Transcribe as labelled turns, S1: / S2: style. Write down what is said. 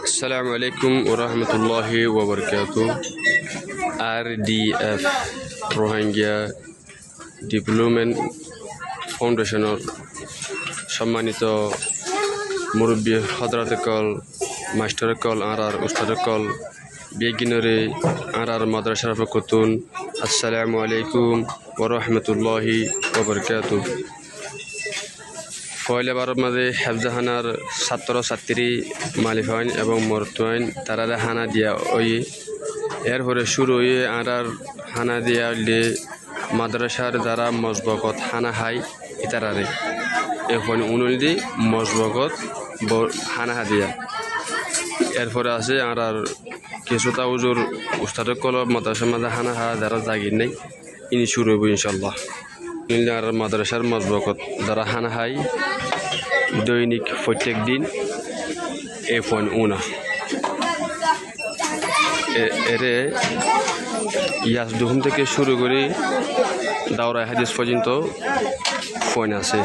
S1: আসসালামু আলাইকুম ওয়া রাহমাতুল্লাহি ওয়া বারাকাতুহু। RDF রোহিঙ্গা ডেভেলপমেন্ট ফাউন্ডেশনের সম্মানিত মুরব্বী হযরতকল মাস্টারকল আর উস্তাদকল বেগিনরে আর মাদ্রাসার পক্ষতুন আসসালামু আলাইকুম ওয়া রাহমাতুল্লাহি ওয়া বারাকাতুহু। পয়লা বারের মাঝে হেফজাহানার ছাত্র ছাত্রী মালিক হন এবং মরত হন তারা হানা দিয়া ওই এরপরে শুরু হয়ে আর হানা দিয়া হইলে মাদ্রাসার যারা মসবকত হানা হাই ইতারারে এখন উনুল দি মসবকত হানা হাদিয়া এরপরে আছে আর কিছুটা উজুর উস্তাদক কল মাদ্রাসার মাঝে হানা হা যারা জাগির নেই ইনি শুরু হইব ইনশাল্লাহ। আর মাদ্রাসার মসবকত যারা হানা হাই দৈনিক প্রত্যেক দিন এরে ইয়াস দুহুম থেকে শুরু করে দাওরা হাদিস পর্যন্ত ফোন আছে।